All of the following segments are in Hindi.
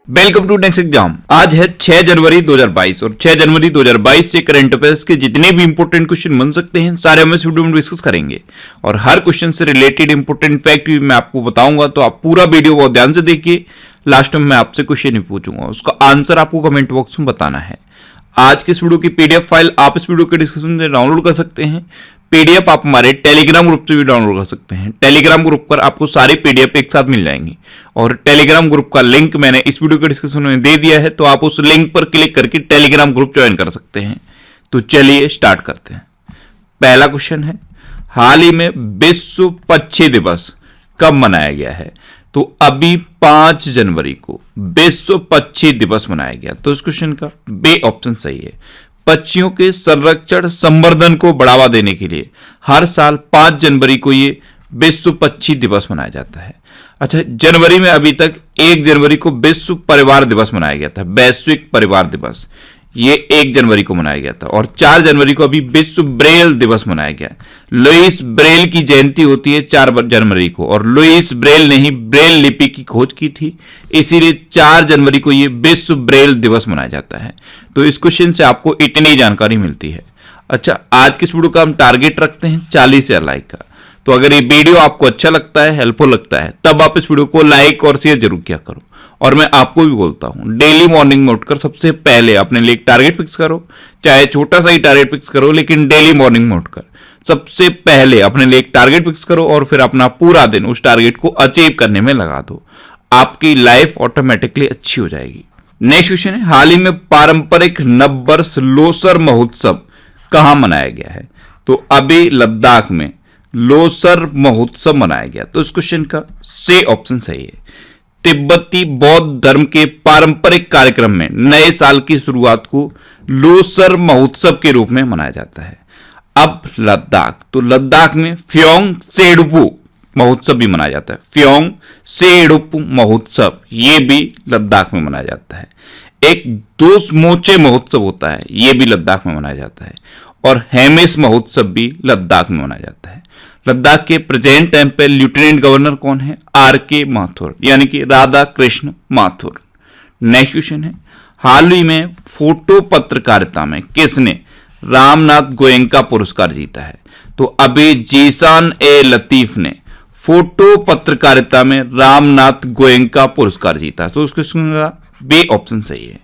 Welcome to next exam. आज है 6 जनवरी 2022 और 6 जनवरी 2022 से करंट अफेयर्स के जितने भी इंपॉर्टेंट क्वेश्चन बन सकते हैं सारे हम इस वीडियो में डिस्कस करेंगे और हर क्वेश्चन से रिलेटेड इंपॉर्टेंट फैक्ट भी मैं आपको बताऊंगा, तो आप पूरा वीडियो बहुत ध्यान से देखिए। लास्ट में मैं आपसे क्वेश्चन ही पूछूंगा, उसका आंसर आपको कमेंट बॉक्स में बताना है। आज के इस वीडियो की पीडीएफ फाइल आप इस वीडियो के डिस्क्रिप्शन में डाउनलोड कर सकते हैं। पीडीएफ आप हमारे टेलीग्राम ग्रुप से भी डाउनलोड कर सकते हैं। टेलीग्राम ग्रुप पर आपको सारी पीडीएफ एक साथ मिल जाएंगी और टेलीग्राम ग्रुप का लिंक मैंने इस वीडियो के डिस्क्रिप्शन में दे दिया है, तो आप उस लिंक पर क्लिक करके टेलीग्राम ग्रुप ज्वाइन कर सकते हैं। तो चलिए स्टार्ट करते हैं। पहला क्वेश्चन है, हाल ही में विश्व पक्षी दिवस कब मनाया गया है? तो अभी 5 जनवरी को विश्व पक्षी दिवस मनाया गया। तो इस क्वेश्चन का बी ऑप्शन सही है। पक्षियों के संरक्षण संवर्धन को बढ़ावा देने के लिए हर साल 5 जनवरी को ये विश्व पक्षी दिवस मनाया जाता है। अच्छा, जनवरी में अभी तक 1 जनवरी को विश्व परिवार दिवस मनाया गया था, वैश्विक परिवार दिवस, ये 1 जनवरी को मनाया गया था। और 4 जनवरी को अभी विश्व ब्रेल दिवस मनाया गया। लुईस ब्रेल की जयंती होती है 4 जनवरी को, और लुईस ब्रेल ने ही ब्रेल लिपि की खोज की थी, इसीलिए 4 जनवरी को यह विश्व ब्रेल दिवस मनाया जाता है। तो इस क्वेश्चन से आपको इतनी जानकारी मिलती है। अच्छा, आज की इस वीडियो का हम टारगेट रखते हैं 40,000 लाइक का। तो अगर ये वीडियो आपको अच्छा लगता है, हेल्पफुल लगता है, तब आप इस वीडियो को लाइक और शेयर जरूर किया करो। और मैं आपको भी बोलता हूं, डेली मॉर्निंग में उठकर सबसे पहले अपने लिए एक टारगेट फिक्स करो, चाहे छोटा सा ही टारगेट फिक्स करो, लेकिन डेली मॉर्निंग में उठकर सबसे पहले अपने लिए एक टारगेट फिक्स करो और फिर अपना पूरा दिन उस टारगेट को अचीव करने में लगा दो। आपकी लाइफ ऑटोमेटिकली अच्छी हो जाएगी। नेक्स्ट क्वेश्चन है, हाल ही में पारंपरिक नववर्ष लोसर महोत्सव कहां मनाया गया है? तो अभी लद्दाख में लोसर महोत्सव मनाया गया। तो इस क्वेश्चन का सी ऑप्शन सही है। तिब्बती बौद्ध धर्म के पारंपरिक कार्यक्रम में नए साल की शुरुआत को लोसर महोत्सव के रूप में मनाया जाता है। अब लद्दाख, तो लद्दाख में फ्योंग सेडुपु महोत्सव भी मनाया जाता है। फ्योंग सेडुपु महोत्सव ये भी लद्दाख में मनाया जाता है। एक दोसमोचे महोत्सव होता है, यह भी लद्दाख में मनाया जाता है। और हेमिस महोत्सव भी लद्दाख में मनाया जाता है। लद्दाख के प्रेजेंट टाइम पे लेफ्टिनेंट गवर्नर कौन है? आर.के. माथुर, यानी कि राधा कृष्ण माथुर। नेक्स्ट क्वेश्चन है, हाल ही में फोटो पत्रकारिता में किसने रामनाथ गोयनका पुरस्कार जीता है? तो अभी जीशान ए लतीफ ने फोटो पत्रकारिता में रामनाथ गोयनका पुरस्कार जीता। तो उसके बी ऑप्शन सही है।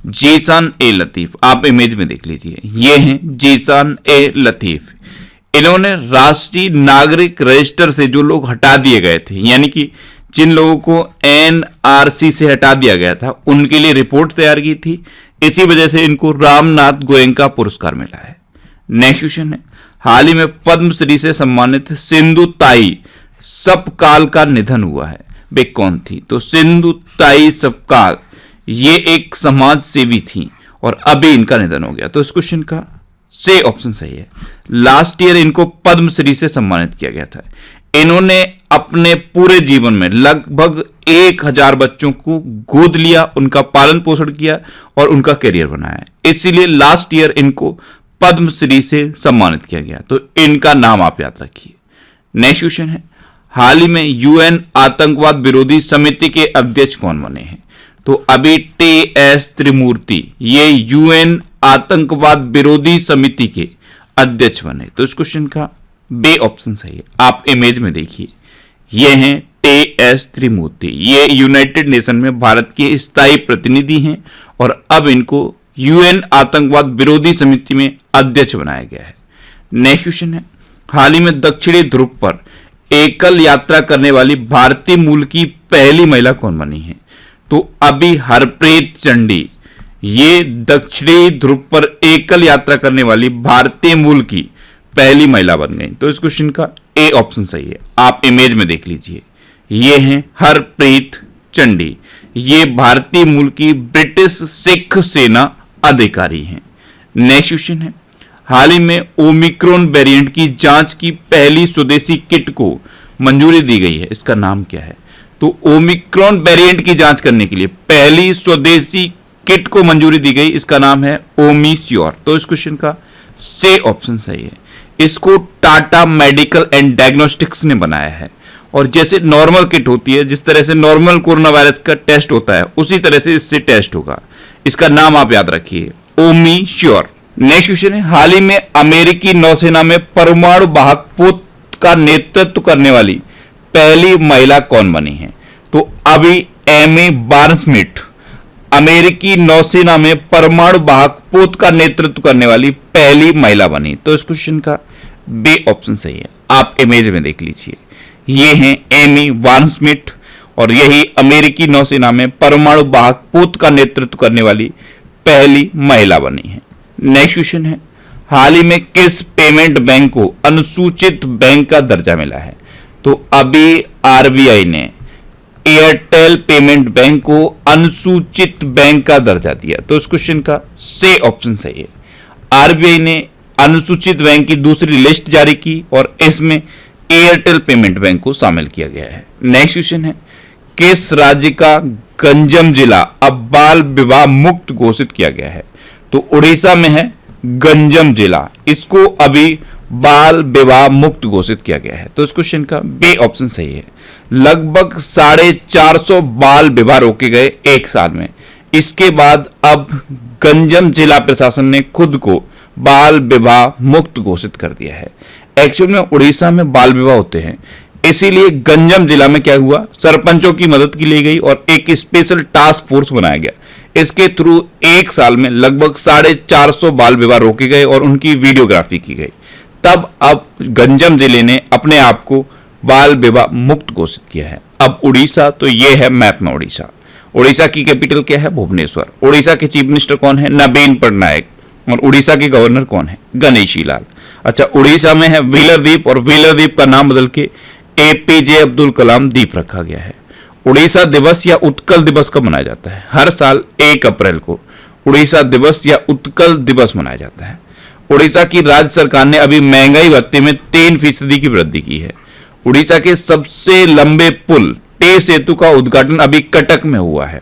जीशान ए लतीफ, आप इमेज में देख लीजिए, ये हैं जीशान ए लतीफ। इन्होंने राष्ट्रीय नागरिक रजिस्टर से जो लोग हटा दिए गए थे, यानी कि जिन लोगों को एनआरसी से हटा दिया गया था, उनके लिए रिपोर्ट तैयार की थी। इसी वजह से इनको रामनाथ गोयनका पुरस्कार मिला है। नेक्स्ट क्वेश्चन है, हाल ही में पद्मश्री से सम्मानित सिंधु ताई सपकाल का निधन हुआ है, वे कौन थी? तो सिंधु ताई सपकाल ये एक समाज सेवी थी और अभी इनका निधन हो गया। तो इस क्वेश्चन का सी ऑप्शन सही है। लास्ट ईयर इनको पद्मश्री से सम्मानित किया गया था। इन्होंने अपने पूरे जीवन में लगभग 1000 बच्चों को गोद लिया, उनका पालन पोषण किया और उनका करियर बनाया, इसीलिए लास्ट ईयर इनको पद्मश्री से सम्मानित किया गया। तो इनका नाम आप याद रखिए। नेक्स्ट क्वेश्चन है, हाल ही में यूएन आतंकवाद विरोधी समिति के अध्यक्ष कौन बने हैं? तो अभी टी.एस. त्रिमूर्ति ये यूएन आतंकवाद विरोधी समिति के अध्यक्ष बने। तो इस क्वेश्चन का बी ऑप्शन सही है। आप इमेज में देखिए, ये हैं टी.एस. त्रिमूर्ति, ये यूनाइटेड नेशन में भारत के स्थायी प्रतिनिधि हैं और अब इनको यूएन आतंकवाद विरोधी समिति में अध्यक्ष बनाया गया है। नेक्स्ट क्वेश्चन है, हाल ही में दक्षिणी ध्रुव पर एकल यात्रा करने वाली भारतीय मूल की पहली महिला कौन बनी है? तो अभी हरप्रीत चंडी ये दक्षिणी ध्रुव पर एकल यात्रा करने वाली भारतीय मूल की पहली महिला बन गई। तो इस क्वेश्चन का ए ऑप्शन सही है। आप इमेज में देख लीजिए, ये हैं हरप्रीत चंडी, ये भारतीय मूल की ब्रिटिश सिख सेना अधिकारी हैं। नेक्स्ट क्वेश्चन है, हाल ही में ओमिक्रॉन वेरिएंट की जांच की पहली स्वदेशी किट को मंजूरी दी गई है, इसका नाम क्या है? तो ओमिक्रॉन वेरिएंट की जांच करने के लिए पहली स्वदेशी किट को मंजूरी दी गई, इसका नाम है ओमीश्योर। तो इस क्वेश्चन का सी ऑप्शन सही है। इसको टाटा मेडिकल एंड डायग्नोस्टिक्स ने बनाया है। और जैसे नॉर्मल किट होती है, जिस तरह से नॉर्मल कोरोना वायरस का टेस्ट होता है, उसी तरह से इससे टेस्ट होगा। इसका नाम आप याद रखिए, ओमी श्योर। नेक्स्ट क्वेश्चन है, हाल ही में अमेरिकी नौसेना में परमाणु वाहक पोत का नेतृत्व करने वाली पहली महिला कौन बनी है? तो अभी एमी बार्न्समिट अमेरिकी नौसेना में परमाणु वाहक पोत का नेतृत्व करने वाली पहली महिला बनी। तो इस क्वेश्चन का बी ऑप्शन सही है। आप इमेज में देख लीजिए, ये हैं एमी बार्न्समिट और यही अमेरिकी नौसेना में परमाणु वाहक पोत का नेतृत्व करने वाली पहली महिला बनी है। नेक्स्ट क्वेश्चन है, हाल ही में किस पेमेंट बैंक को अनुसूचित बैंक का दर्जा मिला है? तो अभी आरबीआई ने एयरटेल पेमेंट बैंक को अनुसूचित बैंक का दर्जा दिया। तो इस क्वेश्चन का सी ऑप्शन सही है। आरबीआई ने अनुसूचित बैंक की दूसरी लिस्ट जारी की और इसमें एयरटेल पेमेंट बैंक को शामिल किया गया है। नेक्स्ट क्वेश्चन है, किस राज्य का गंजम जिला अब बाल विवाह मुक्त घोषित किया गया है? तो उड़ीसा में है गंजम जिला, इसको अभी बाल विवाह मुक्त घोषित किया गया है। तो इस क्वेश्चन का बी ऑप्शन सही है। लगभग 450 बाल विवाह रोके गए एक साल में। इसके बाद अब गंजम जिला प्रशासन ने खुद को बाल विवाह मुक्त घोषित कर दिया है। एक्चुअल में उड़ीसा में बाल विवाह होते हैं, इसीलिए गंजम जिला में क्या हुआ, सरपंचों की मदद की ली गई और एक स्पेशल टास्क फोर्स बनाया गया। इसके थ्रू एक साल में लगभग 450 बाल विवाह रोके गए और उनकी वीडियोग्राफी की गई। तब अब गंजम जिले ने अपने आप को बाल विवाह मुक्त घोषित किया है। अब उड़ीसा, तो ये है मैप में उड़ीसा। उड़ीसा की कैपिटल क्या है? भुवनेश्वर। उड़ीसा के चीफ मिनिस्टर कौन है? नवीन पटनायक। और उड़ीसा के गवर्नर कौन है? गणेशी लाल। अच्छा, उड़ीसा में है व्हीलर द्वीप और व्हीलर द्वीप का नाम बदल के एपीजे अब्दुल कलाम द्वीप रखा गया है। उड़ीसा दिवस या उत्कल दिवस कब मनाया जाता है? हर साल 1 अप्रैल को उड़ीसा दिवस या उत्कल दिवस मनाया जाता है। उड़ीसा की राज्य सरकार ने अभी महंगाई भत्ते में 3% की वृद्धि की है। उड़ीसा के सबसे लंबे पुल टे सेतु का उद्घाटन अभी कटक में हुआ है।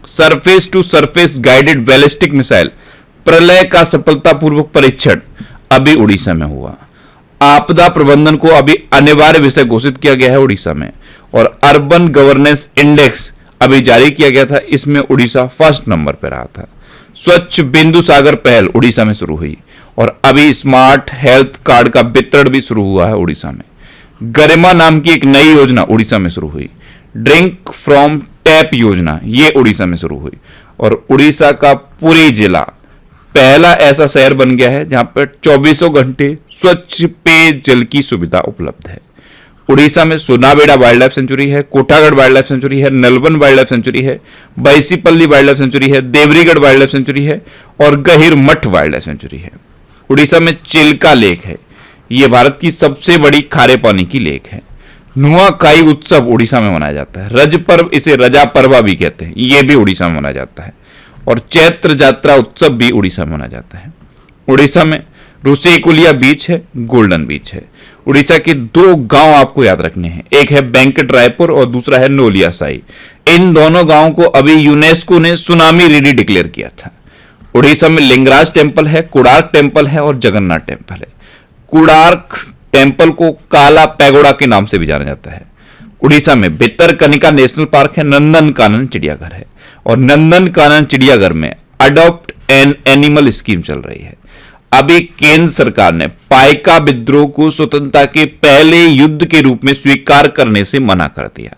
Surface to surface guided ballistic missile Pralay का सफलतापूर्वक परीक्षण अभी उड़ीसा में हुआ। आपदा प्रबंधन को अभी अनिवार्य विषय घोषित किया गया है उड़ीसा में। और अर्बन गवर्नेंस इंडेक्स अभी जारी किया गया था, इसमें उड़ीसा फर्स्ट नंबर पर रहा था। स्वच्छ बिंदु सागर पहल उड़ीसा में शुरू हुई और अभी स्मार्ट हेल्थ कार्ड का वितरण भी शुरू हुआ है उड़ीसा में। गरिमा नाम की एक नई योजना उड़ीसा में शुरू हुई। ड्रिंक फ्रॉम टैप योजना ये उड़ीसा में शुरू हुई। और उड़ीसा का पुरी जिला पहला ऐसा शहर बन गया है जहां पर 24 घंटे स्वच्छ पेयजल की सुविधा उपलब्ध है। उड़ीसा में सोनाबेड़ा वाइल्ड लाइफ सेंचुरी है, कोटागढ़ वाइल्ड लाइफ सेंचुरी है, नलवन वाइल्ड लाइफ सेंचुरी है, बैसीपल्ली वाइल्ड लाइफ सेंचुरी है, देवरीगढ़ वाइल्ड लाइफ सेंचुरी है और गहिर मठ वाइल्ड लाइफ सेंचुरी है। उड़ीसा में चिल्का लेक है, यह भारत की सबसे बड़ी खारे पानी की लेक है। नुआखाई उत्सव उड़ीसा में मनाया जाता है। रज पर्व, इसे रजा पर्वा भी कहते हैं, यह भी उड़ीसा में मनाया जाता है। और चैत्र जात्रा उत्सव भी उड़ीसा में मनाया जाता है। उड़ीसा में रुसेकुलिया बीच है, गोल्डन बीच है। उड़ीसा के 2 गांव आपको याद रखने हैं, एक है बैंकट रायपुर और दूसरा है नोलिया साई। इन दोनों गांवों को अभी यूनेस्को ने सुनामी रेडी डिक्लेयर किया था। उड़ीसा में लिंगराज टेम्पल है, कुडार्क टेम्पल है और जगन्नाथ टेम्पल है। कुडार्क टेम्पल को काला पैगोडा के नाम से भी जाना जाता है। उड़ीसा में भितरकनिका नेशनल पार्क है, नंदनकानन चिड़ियाघर है और नंदनकानन चिड़ियाघर में अडॉप्ट एन एनिमल स्कीम चल रही है। अभी केंद्र सरकार ने पाइका विद्रोह को स्वतंत्रता के पहले युद्ध के रूप में स्वीकार करने से मना कर दिया।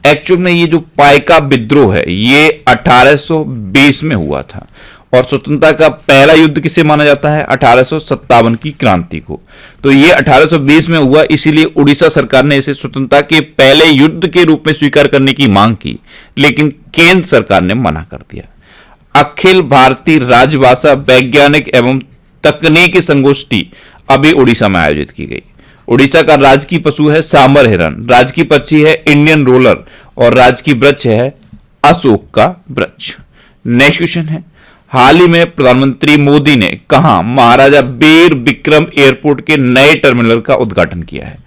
एक्चुअल में ये जो पाइका विद्रोह है ये 1820 में हुआ था और स्वतंत्रता का पहला युद्ध किसे माना जाता है? 1857 की क्रांति को। तो ये 1820 में हुआ, इसीलिए उड़ीसा सरकार ने इसे स्वतंत्रता के पहले युद्ध के रूप में स्वीकार करने की मांग की, लेकिन केंद्र सरकार ने मना कर दिया। अखिल भारतीय राजभाषा वैज्ञानिक एवं तकनीकी संगोष्ठी अभी उड़ीसा में आयोजित की गई। उड़ीसा का राजकीय पशु है सांबर हिरन, राजकीय पक्षी है इंडियन रोलर और राजकीय वृक्ष है अशोक का वृक्ष। नेक्स्ट क्वेश्चन है, हाल ही में प्रधानमंत्री मोदी ने कहां महाराजा वीर विक्रम एयरपोर्ट के नए टर्मिनल का उद्घाटन किया है?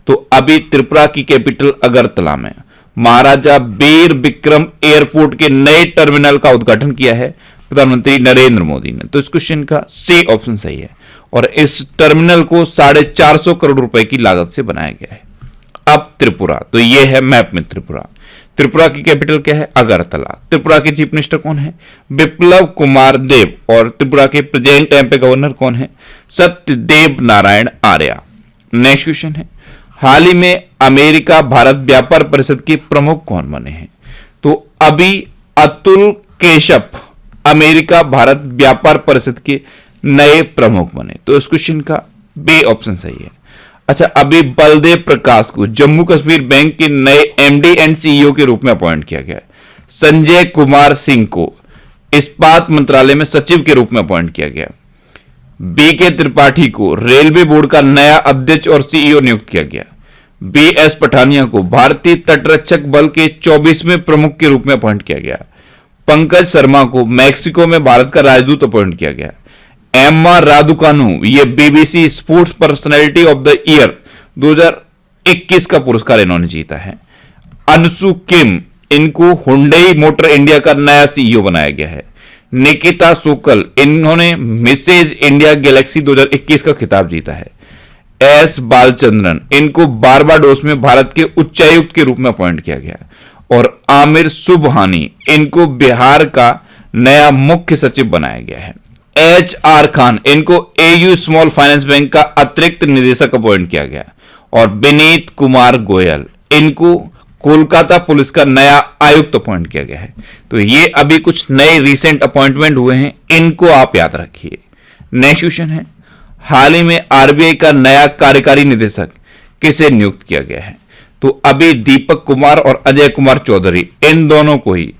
तो अभी त्रिपुरा की कैपिटल अगरतला में महाराजा वीर विक्रम एयरपोर्ट के नए टर्मिनल का उद्घाटन किया है प्रधानमंत्री नरेंद्र मोदी ने। तो इस क्वेश्चन का सी ऑप्शन सही है। और इस टर्मिनल को 450 करोड़ रुपए की लागत से बनाया गया है। अब त्रिपुरा, तो ये है मैप में त्रिपुरा। त्रिपुरा की कैपिटल क्या है? अगरतला। त्रिपुरा के चीफ मिनिस्टर कौन है? बिप्लब कुमार देब। और त्रिपुरा के प्रेजेंट टाइम पे गवर्नर कौन है? सत्यदेव नारायण आर्य। नेक्स्ट क्वेश्चन है, हाल ही में अमेरिका भारत व्यापार परिषद के प्रमुख कौन बने हैं? तो अभी अतुल केशप अमेरिका भारत व्यापार परिषद के नए प्रमुख बने। तो इस क्वेश्चन का बी ऑप्शन सही है। अच्छा, अभी बलदेव प्रकाश को जम्मू कश्मीर बैंक के नए एमडी एंड सीईओ के रूप में अपॉइंट किया गया है। संजय कुमार सिंह को इस्पात मंत्रालय में सचिव के रूप में अपॉइंट किया गया। बी के त्रिपाठी को रेलवे बोर्ड का नया अध्यक्ष और सीईओ नियुक्त किया गया। बी एस पठानिया को भारतीय तटरक्षक बल के 24वें प्रमुख के रूप में अपॉइंट किया गया। पंकज शर्मा को मैक्सिको में भारत का राजदूत अपॉइंट किया गया। एम आर राधुकानु, ये BBC sports personality of the year 2021 का पुरस्कार इन्होंने जीता है। अनसु किम, इनको हुंडई मोटर इंडिया का नया सीईओ बनाया गया है। निकिता सोकल, इन्होंने मिसेज इंडिया गैलेक्सी 2021 का खिताब जीता है। एस बालचंद्रन, इनको बारबाडोस में भारत के उच्चायुक्त के रूप में अपॉइंट किया गया। और आमिर सुबहानी, इनको बिहार का नया मुख्य सचिव बनाया गया है। एच आर खान, इनको एयू स्मॉल फाइनेंस बैंक का अतिरिक्त निदेशक अपॉइंट किया गया। और विनीत कुमार गोयल, इनको कोलकाता पुलिस का नया आयुक्त अपॉइंट किया गया है। तो ये अभी कुछ नए रिसेंट अपॉइंटमेंट हुए हैं, इनको आप याद रखिए। नेक्स्ट क्वेश्चन है, हाल ही में आरबीआई का नया कार्यकारी निदेशक किसे नियुक्त किया गया है? तो अभी दीपक कुमार और अजय कुमार चौधरी, इन दोनों को ही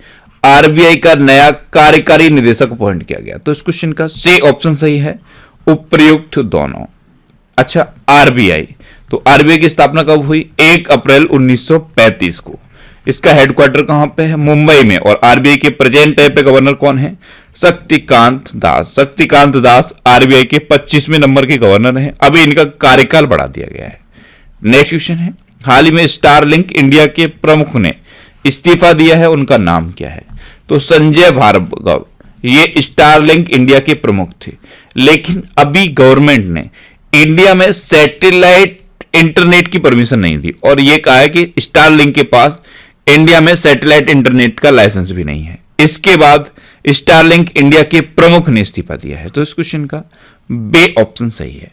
आरबीआई का नया कार्यकारी निदेशक अपॉइंट किया गया। तो इस क्वेश्चन का सी ऑप्शन सही है, उपयुक्त दोनों। अच्छा, आरबीआई, तो आरबीआई की स्थापना कब हुई? 1 अप्रैल 1935 को। इसका हेडक्वार्टर कहां पे है? मुंबई में। और आरबीआई के प्रेजेंट टाइम पे गवर्नर कौन है? शक्तिकांत दास। शक्तिकांत दास आरबीआई के 25वें नंबर के गवर्नर हैं। अभी इनका कार्यकाल बढ़ा दिया गया है। नेक्स्ट क्वेश्चन है, हाल ही में स्टारलिंक इंडिया के प्रमुख ने इस्तीफा दिया है, उनका नाम क्या है? तो संजय भार्गव, ये स्टारलिंक इंडिया के प्रमुख थे। लेकिन अभी गवर्नमेंट ने इंडिया में सैटेलाइट इंटरनेट की परमिशन नहीं दी और ये कहा है कि स्टारलिंक के पास इंडिया में सैटेलाइट इंटरनेट का लाइसेंस भी नहीं है। इसके बाद स्टारलिंक इंडिया के प्रमुख ने इस्तीफा दिया है। तो इस क्वेश्चन का बी ऑप्शन सही है।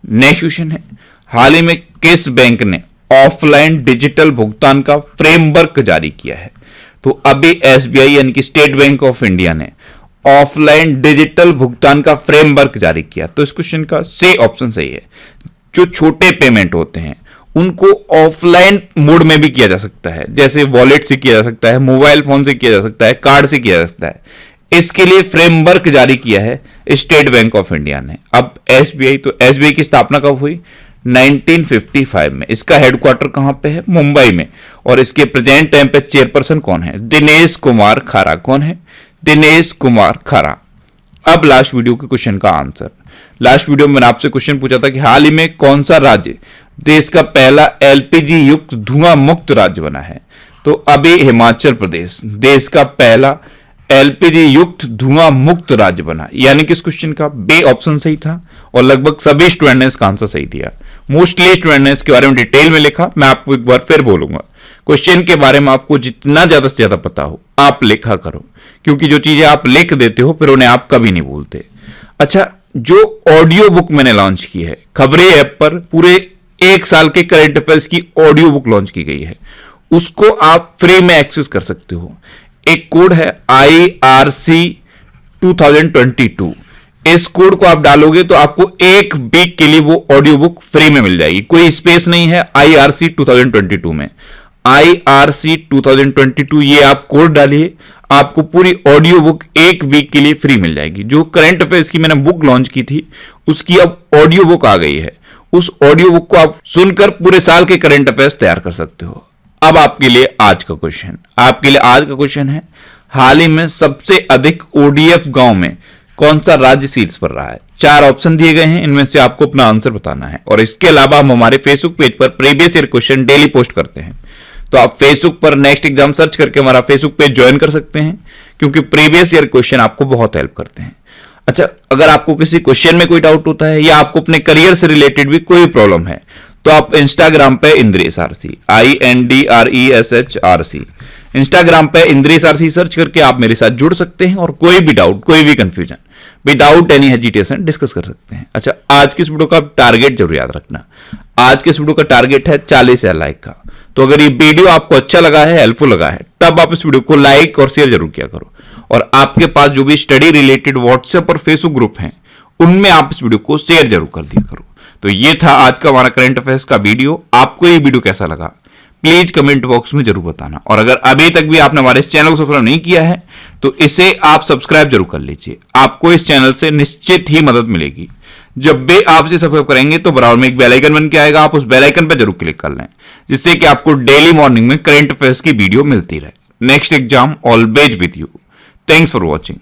नेक्स्ट क्वेश्चन है, हाल ही में किस बैंक ने ऑफलाइन डिजिटल भुगतान का फ्रेमवर्क जारी किया है? तो अभी एसबीआई यानी कि स्टेट बैंक ऑफ इंडिया ने ऑफलाइन डिजिटल भुगतान का फ्रेमवर्क जारी किया। तो इस क्वेश्चन का सी ऑप्शन सही है। जो छोटे पेमेंट होते हैं उनको ऑफलाइन मोड में भी किया जा सकता है, जैसे वॉलेट से किया जा सकता है, मोबाइल फोन से किया जा सकता है, कार्ड से किया जा सकता है। इसके लिए फ्रेमवर्क जारी किया है स्टेट बैंक ऑफ इंडिया ने। अब एसबीआई, तो एसबीआई की स्थापना कब हुई? 1955 में। इसका हेडक्वार्टर कहां पे है? मुंबई में। और इसके प्रेजेंट टाइम पे चेयरपर्सन कौन है? दिनेश कुमार खारा। कौन है? दिनेश कुमार खारा। अब लास्ट वीडियो के क्वेश्चन का आंसर। लास्ट वीडियो में मैंने आपसे क्वेश्चन पूछा था कि हाल ही में कौन सा राज्य देश का पहला एलपीजी युक्त धुआं मुक्त राज्य बना है? तो अभी हिमाचल प्रदेश देश का पहला एलपीजी युक्त धुआं मुक्त राज्य बना। यानी कि इस क्वेश्चन का बी ऑप्शन सही था और लगभग सभी स्टूडेंट ने इसका आंसर सही दिया। मोस्टली स्टूडेंट ने इसके बारे में डिटेल में लिखा। मैं आपको एक बार फिर बोलूंगा, क्वेश्चन के बारे में आपको जितना ज्यादा से ज्यादा पता हो आप लिखा करो, क्योंकि जो चीजें आप लिख देते हो फिर उन्हें आप कभी नहीं भूलते। अच्छा, जो ऑडियो बुक मैंने लॉन्च की है खबरें ऐप पर, पूरे 1 साल के करंट अफेयर्स की ऑडियो बुक लॉन्च की गई है, उसको आप फ्री में एक्सेस कर सकते हो। एक कोड है IRC 2022। इस कोड को आप डालोगे तो आपको 1 वीक के लिए वो ऑडियो बुक फ्री में मिल जाएगी। कोई स्पेस नहीं है IRC 2022 में। IRC 2022 ये आप कोड डालिए, आपको पूरी ऑडियो बुक 1 वीक के लिए फ्री मिल जाएगी। जो करंट अफेयर्स की मैंने बुक लॉन्च की थी उसकी अब ऑडियो बुक आ गई है। उस ऑडियो बुक को आप सुनकर पूरे साल के करंट अफेयर्स तैयार कर सकते हो। अब आपके लिए आज का क्वेश्चन, आपके लिए आज का क्वेश्चन है, हाल ही में सबसे अधिक ODF गांव में कौन सा राज्य शीर्ष पर रहा है? 4 ऑप्शन दिए गए हैं, इनमें से आपको अपना आंसर बताना है। और इसके अलावा हम हमारे फेसबुक पेज पर previous year question daily post करते हैं, तो आप फेसबुक पर नेक्स्ट एग्जाम सर्च करके हमारा फेसबुक पेज ज्वाइन कर सकते हैं, क्योंकि प्रीवियस ईयर क्वेश्चन आपको बहुत हेल्प करते हैं। अच्छा, अगर आपको किसी क्वेश्चन में कोई डाउट होता है या आपको अपने करियर से रिलेटेड भी कोई प्रॉब्लम है तो आप इंस्टाग्राम पे इंद्रेश आरसी INDRESHRC इंस्टाग्राम पे इंद्रेश आरसी सर्च करके आप मेरे साथ जुड़ सकते हैं और कोई भी डाउट, कोई भी confusion without any hesitation discuss कर सकते हैं। अच्छा, आज की इस वीडियो का टारगेट जरूर याद रखना। आज के इस वीडियो का टारगेट है 40,000 लाइक का। तो अगर ये वीडियो आपको अच्छा लगा है, हेल्पफुल लगा है, तब आप इस वीडियो को लाइक और शेयर जरूर किया करो। और आपके पास जो भी स्टडी रिलेटेड व्हाट्सएप और फेसबुक ग्रुप हैं उनमें आप इस वीडियो को शेयर जरूर कर दिया करो। तो ये था आज का हमारा करंट अफेयर्स का वीडियो। आपको ये वीडियो कैसा लगा प्लीज कमेंट बॉक्स में जरूर बताना। और अगर अभी तक भी आपने हमारे इस चैनल को सब्सक्राइब नहीं किया है तो इसे आप सब्सक्राइब जरूर कर लीजिए। आपको इस चैनल से निश्चित ही मदद मिलेगी। जब भी आप इसे सब्सक्राइब करेंगे तो बराबर में एक बेल आइकन बन के आएगा, आप उस बेल आइकन पर जरूर क्लिक कर लें, जिससे कि आपको डेली मॉर्निंग में करंट अफेयर्स की वीडियो मिलती रहे। Next exam always with you. Thanks for watching.